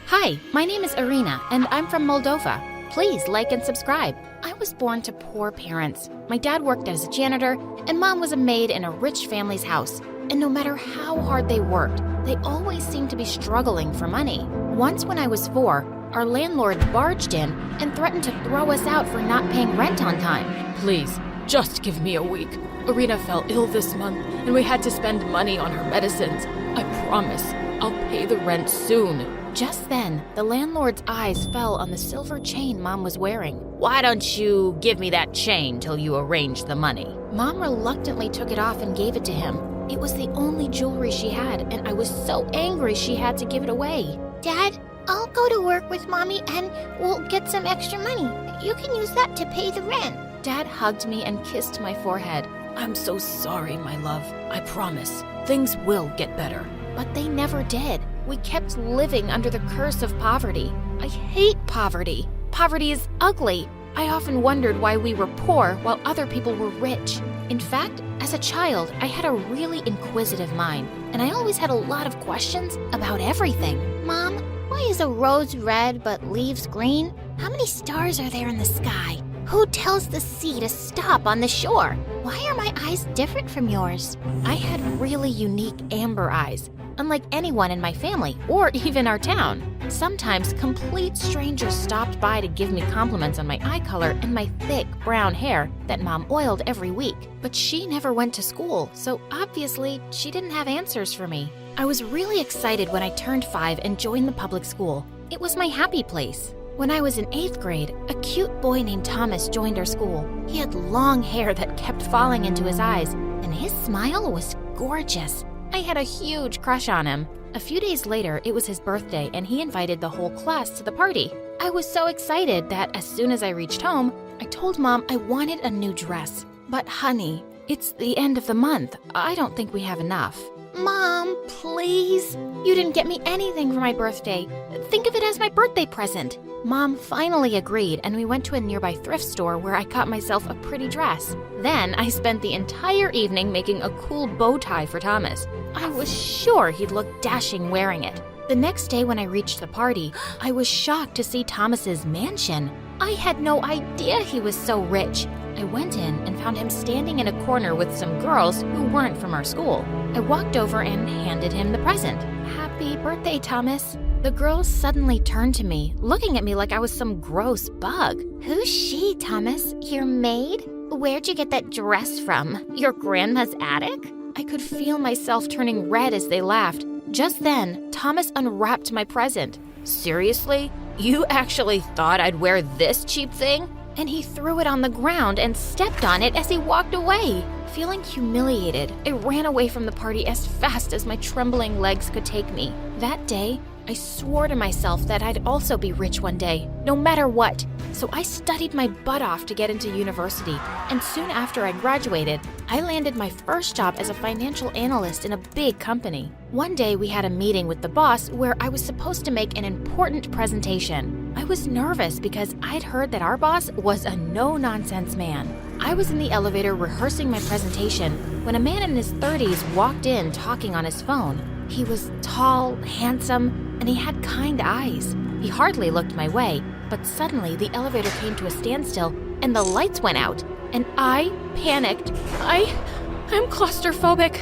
Hi, my name is Irina, and I'm from Moldova. Please like and subscribe. I was born to poor parents. My dad worked as a janitor, and mom was a maid in a rich family's house. And no matter how hard they worked, they always seemed to be struggling for money. Once when I was 4, our landlord barged in and threatened to throw us out for not paying rent on time. Please, just give me a week. Irina fell ill this month, and we had to spend money on her medicines. I promise, I'll pay the rent soon. Just then, the landlord's eyes fell on the silver chain Mom was wearing. Why don't you give me that chain till you arrange the money? Mom reluctantly took it off and gave it to him. It was the only jewelry she had, and I was so angry she had to give it away. Dad, I'll go to work with Mommy and we'll get some extra money. You can use that to pay the rent. Dad hugged me and kissed my forehead. I'm so sorry, my love. I promise, things will get better. But they never did. We kept living under the curse of poverty. I hate poverty. Poverty is ugly. I often wondered why we were poor while other people were rich. In fact, as a child, I had a really inquisitive mind, and I always had a lot of questions about everything. Mom, why is a rose red but leaves green? How many stars are there in the sky? Who tells the sea to stop on the shore? Why are my eyes different from yours? I had really unique amber eyes, unlike anyone in my family or even our town. Sometimes complete strangers stopped by to give me compliments on my eye color and my thick brown hair that Mom oiled every week. But she never went to school, so obviously she didn't have answers for me. I was really excited when I turned 5 and joined the public school. It was my happy place. When I was in 8th grade, a cute boy named Thomas joined our school. He had long hair that kept falling into his eyes, and his smile was gorgeous. I had a huge crush on him. A few days later, it was his birthday, and he invited the whole class to the party. I was so excited that as soon as I reached home, I told Mom I wanted a new dress. But honey, it's the end of the month. I don't think we have enough. Mom, please. You didn't get me anything for my birthday. Think of it as my birthday present. Mom finally agreed, and we went to a nearby thrift store where I got myself a pretty dress. Then I spent the entire evening making a cool bow tie for Thomas. I was sure he'd look dashing wearing it. The next day when I reached the party, I was shocked to see Thomas's mansion. I had no idea he was so rich. I went in and found him standing in a corner with some girls who weren't from our school. I walked over and handed him the present. Happy birthday, Thomas. The girls suddenly turned to me, looking at me like I was some gross bug. Who's she, Thomas? Your maid? Where'd you get that dress from? Your grandma's attic? I could feel myself turning red as they laughed. Just then, Thomas unwrapped my present. Seriously? You actually thought I'd wear this cheap thing? And he threw it on the ground and stepped on it as he walked away. Feeling humiliated, I ran away from the party as fast as my trembling legs could take me. That day, I swore to myself that I'd also be rich one day, no matter what. So I studied my butt off to get into university, and soon after I graduated, I landed my first job as a financial analyst in a big company. One day we had a meeting with the boss where I was supposed to make an important presentation. I was nervous because I'd heard that our boss was a no-nonsense man. I was in the elevator rehearsing my presentation when a man in his 30s walked in talking on his phone. He was tall, handsome, and he had kind eyes. He hardly looked my way, but suddenly the elevator came to a standstill and the lights went out, and I panicked. I'm claustrophobic.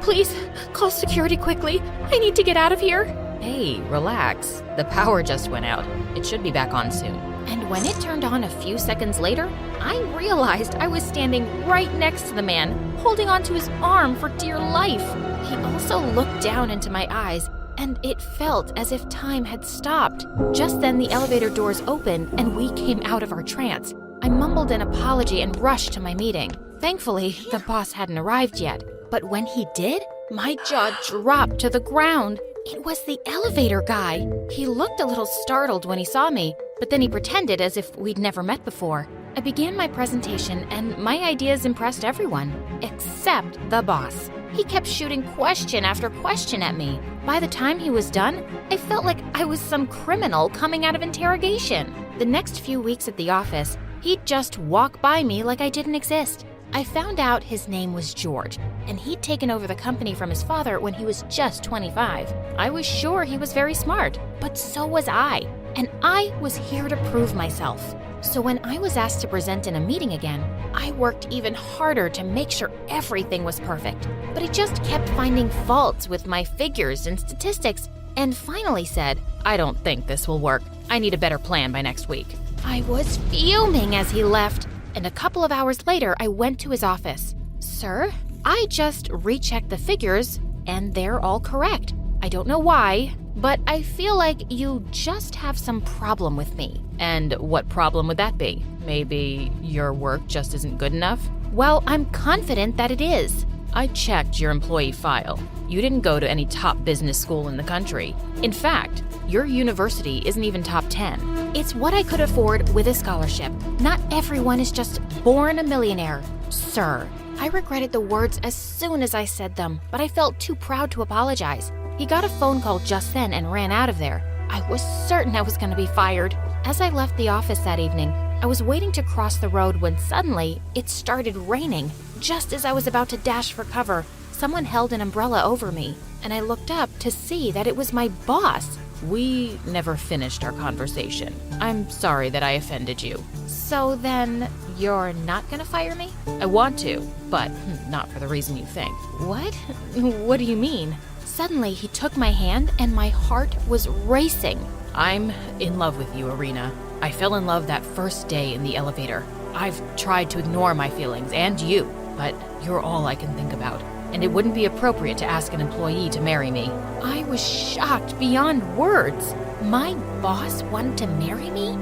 Please, call security quickly. I need to get out of here. Hey, relax. The power just went out. It should be back on soon. And when it turned on a few seconds later, I realized I was standing right next to the man, holding onto his arm for dear life. He also looked down into my eyes, and it felt as if time had stopped. Just then, the elevator doors opened, and we came out of our trance. I mumbled an apology and rushed to my meeting. Thankfully, the boss hadn't arrived yet. But when he did, my jaw dropped to the ground. It was the elevator guy. He looked a little startled when he saw me, but then he pretended as if we'd never met before. I began my presentation, and my ideas impressed everyone, except the boss. He kept shooting question after question at me. By the time he was done, I felt like I was some criminal coming out of interrogation. The next few weeks at the office, he'd just walk by me like I didn't exist. I found out his name was George, and he'd taken over the company from his father when he was just 25. I was sure he was very smart, but so was I, and I was here to prove myself. So when I was asked to present in a meeting again, I worked even harder to make sure everything was perfect. But I just kept finding faults with my figures and statistics, and finally said, "I don't think this will work. I need a better plan by next week." I was fuming as he left, and a couple of hours later, I went to his office. "Sir, I just rechecked the figures, and they're all correct. I don't know why, but I feel like you just have some problem with me." And what problem would that be? Maybe your work just isn't good enough? "Well, I'm confident that it is." I checked your employee file. You didn't go to any top business school in the country. In fact, your university isn't even top 10. "It's what I could afford with a scholarship. Not everyone is just born a millionaire, sir." I regretted the words as soon as I said them, but I felt too proud to apologize. He got a phone call just then and ran out of there. I was certain I was going to be fired. As I left the office that evening, I was waiting to cross the road when suddenly it started raining. Just as I was about to dash for cover, someone held an umbrella over me, and I looked up to see that it was my boss. We never finished our conversation. I'm sorry that I offended you. "So then, you're not gonna fire me?" I want to, but not for the reason you think. "What? What do you mean?" Suddenly, he took my hand and my heart was racing. I'm in love with you, Irina. I fell in love that first day in the elevator. I've tried to ignore my feelings and you, but you're all I can think about. And it wouldn't be appropriate to ask an employee to marry me. I was shocked beyond words. My boss wanted to marry me?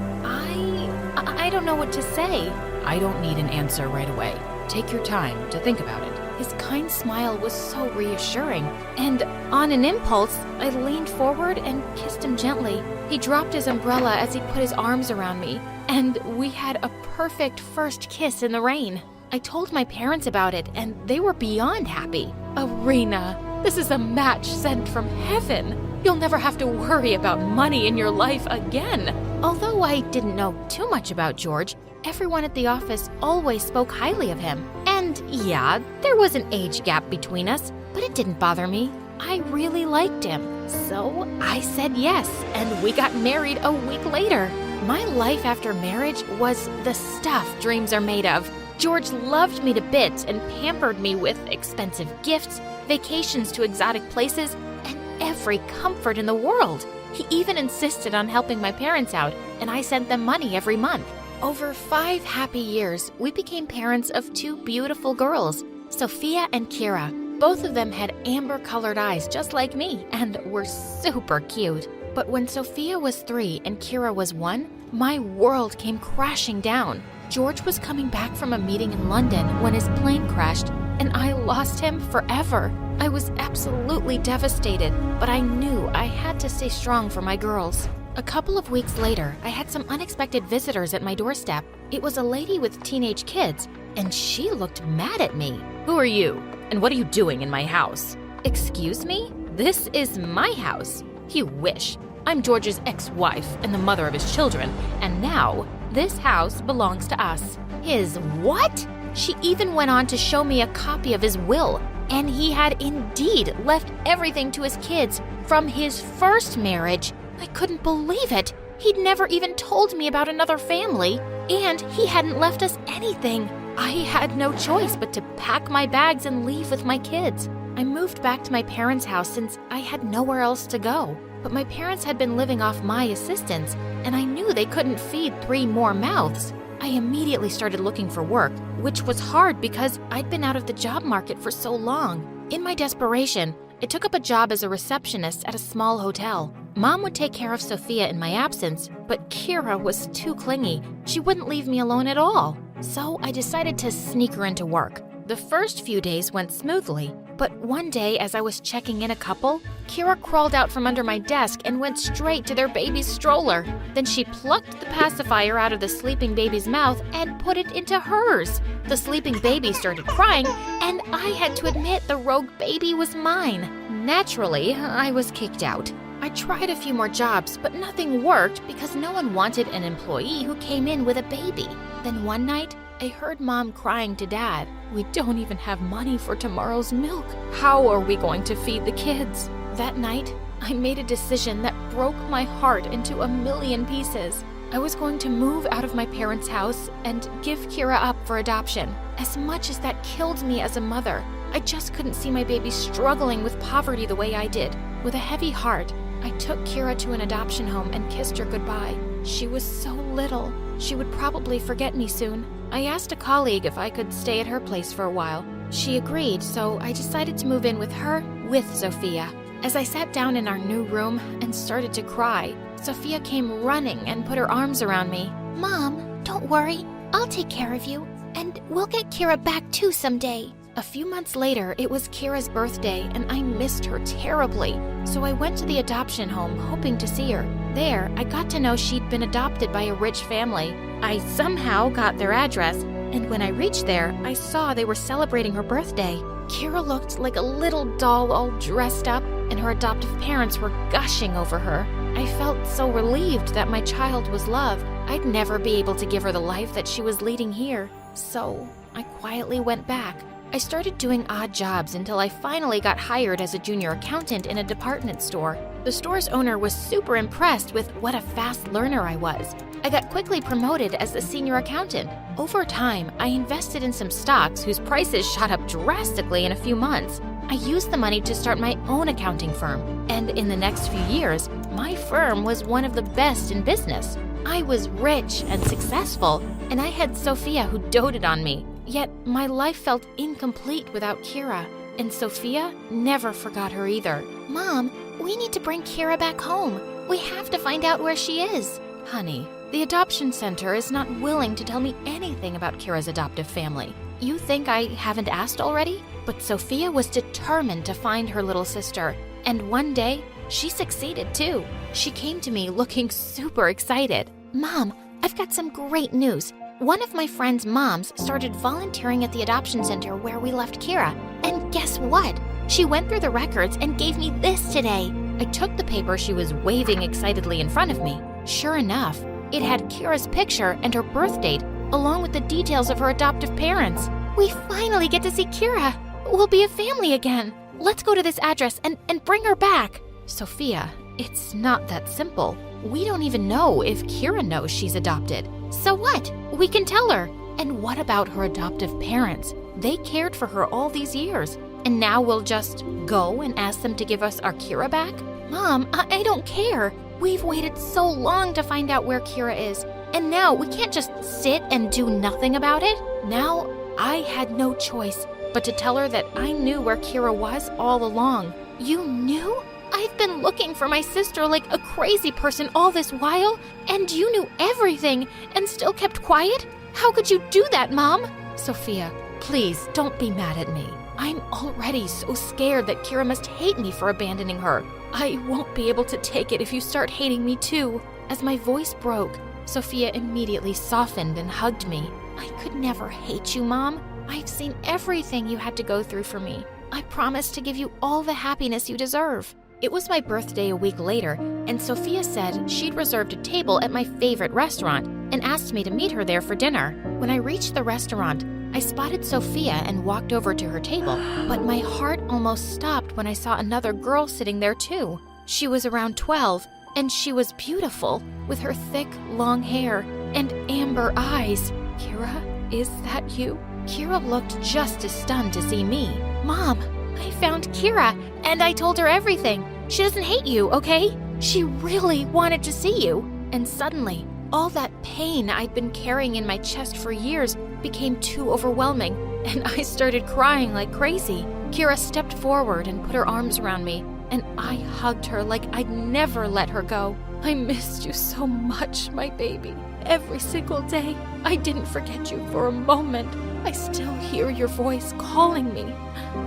I don't know what to say. I don't need an answer right away. Take your time to think about it. His kind smile was so reassuring, and on an impulse, I leaned forward and kissed him gently. He dropped his umbrella as he put his arms around me, and we had a perfect first kiss in the rain. I told my parents about it, and they were beyond happy. Irina, this is a match sent from heaven. You'll never have to worry about money in your life again. Although I didn't know too much about George, everyone at the office always spoke highly of him. And yeah, there was an age gap between us, but it didn't bother me. I really liked him. So I said yes, and we got married a week later. My life after marriage was the stuff dreams are made of. George loved me to bits and pampered me with expensive gifts, vacations to exotic places, and every comfort in the world. He even insisted on helping my parents out, and I sent them money every month. Over 5 happy years, we became parents of 2 beautiful girls, Sophia and Kira. Both of them had amber-colored eyes just like me and were super cute. But when Sophia was 3 and Kira was 1, my world came crashing down. George was coming back from a meeting in London when his plane crashed, and I lost him forever. I was absolutely devastated, but I knew I had to stay strong for my girls. A couple of weeks later, I had some unexpected visitors at my doorstep. It was a lady with teenage kids, and she looked mad at me. Who are you? And what are you doing in my house? "Excuse me? This is my house." You wish. I'm George's ex-wife and the mother of his children, and now this house belongs to us. "His what?" She even went on to show me a copy of his will, and he had indeed left everything to his kids from his first marriage. I couldn't believe it. He'd never even told me about another family, and he hadn't left us anything. I had no choice but to pack my bags and leave with my kids. I moved back to my parents' house since I had nowhere else to go. But my parents had been living off my assistance, and I knew they couldn't feed 3 more mouths. I immediately started looking for work, which was hard because I'd been out of the job market for so long. In my desperation, I took up a job as a receptionist at a small hotel. Mom would take care of Sophia in my absence, but Kira was too clingy. She wouldn't leave me alone at all. So I decided to sneak her into work. The first few days went smoothly, but one day as I was checking in a couple, Kira crawled out from under my desk and went straight to their baby's stroller. Then she plucked the pacifier out of the sleeping baby's mouth and put it into hers. The sleeping baby started crying, and I had to admit the rogue baby was mine. Naturally, I was kicked out. I tried a few more jobs, but nothing worked because no one wanted an employee who came in with a baby. Then one night, I heard Mom crying to Dad. We don't even have money for tomorrow's milk. How are we going to feed the kids? That night, I made a decision that broke my heart into a million pieces. I was going to move out of my parents' house and give Kira up for adoption. As much as that killed me as a mother, I just couldn't see my baby struggling with poverty the way I did. With a heavy heart, I took Kira to an adoption home and kissed her goodbye. She was so little. She would probably forget me soon. I asked a colleague if I could stay at her place for a while. She agreed, so I decided to move in with her with Sophia. As I sat down in our new room and started to cry, Sophia came running and put her arms around me. Mom, don't worry. I'll take care of you. And we'll get Kira back too someday. A few months later, it was Kira's birthday, and I missed her terribly. So I went to the adoption home, hoping to see her. There, I got to know she'd been adopted by a rich family. I somehow got their address, and when I reached there, I saw they were celebrating her birthday. Kira looked like a little doll all dressed up, and her adoptive parents were gushing over her. I felt so relieved that my child was loved. I'd never be able to give her the life that she was leading here. So I quietly went back. I started doing odd jobs until I finally got hired as a junior accountant in a department store. The store's owner was super impressed with what a fast learner I was. I got quickly promoted as the senior accountant. Over time, I invested in some stocks whose prices shot up drastically in a few months. I used the money to start my own accounting firm, and in the next few years, my firm was one of the best in business. I was rich and successful, and I had Sophia who doted on me. Yet my life felt incomplete without Kira, and Sophia never forgot her either. Mom, we need to bring Kira back home. We have to find out where she is. Honey, the adoption center is not willing to tell me anything about Kira's adoptive family. You think I haven't asked already? But Sophia was determined to find her little sister, and one day, she succeeded too. She came to me looking super excited. Mom, I've got some great news. One of my friend's moms started volunteering at the adoption center where we left Kira. And guess what? She went through the records and gave me this today. I took the paper she was waving excitedly in front of me. Sure enough, it had Kira's picture and her birth date, along with the details of her adoptive parents. We finally get to see Kira. We'll be a family again. Let's go to this address and bring her back. Sophia, it's not that simple. We don't even know if Kira knows she's adopted. So what? We can tell her. And what about her adoptive parents? They cared for her all these years. And now we'll just go and ask them to give us our Kira back? Mom, I don't care. We've waited so long to find out where Kira is. And now we can't just sit and do nothing about it. Now I had no choice but to tell her that I knew where Kira was all along. You knew? I've been looking for my sister like a crazy person all this while, and you knew everything and still kept quiet? How could you do that, Mom? Sophia, please don't be mad at me. I'm already so scared that Kira must hate me for abandoning her. I won't be able to take it if you start hating me too. As my voice broke, Sophia immediately softened and hugged me. I could never hate you, Mom. I've seen everything you had to go through for me. I promise to give you all the happiness you deserve. It was my birthday a week later, and Sophia said she'd reserved a table at my favorite restaurant and asked me to meet her there for dinner. When I reached the restaurant, I spotted Sophia and walked over to her table, but my heart almost stopped when I saw another girl sitting there too. She was around 12, and she was beautiful, with her thick, long hair and amber eyes. Kira, is that you? Kira looked just as stunned to see me. Mom, I found Kira, and I told her everything. She doesn't hate you, okay? She really wanted to see you. And suddenly, all that pain I'd been carrying in my chest for years became too overwhelming, and I started crying like crazy. Kira stepped forward and put her arms around me, and I hugged her like I'd never let her go. I missed you so much, my baby. Every single day, I didn't forget you for a moment. I still hear your voice calling me.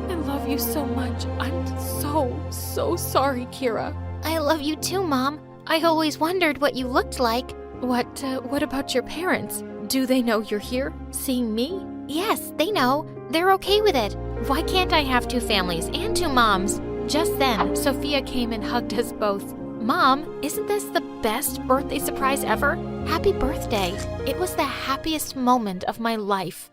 I love you so much. I'm so sorry, Kira. I love you too, Mom. I always wondered what you looked like. What about your parents? Do they know you're here, seeing me? Yes, they know. They're okay with it. Why can't I have two families and two moms? Just then, Sophia came and hugged us both. Mom, isn't this the best birthday surprise ever? Happy birthday. It was the happiest moment of my life.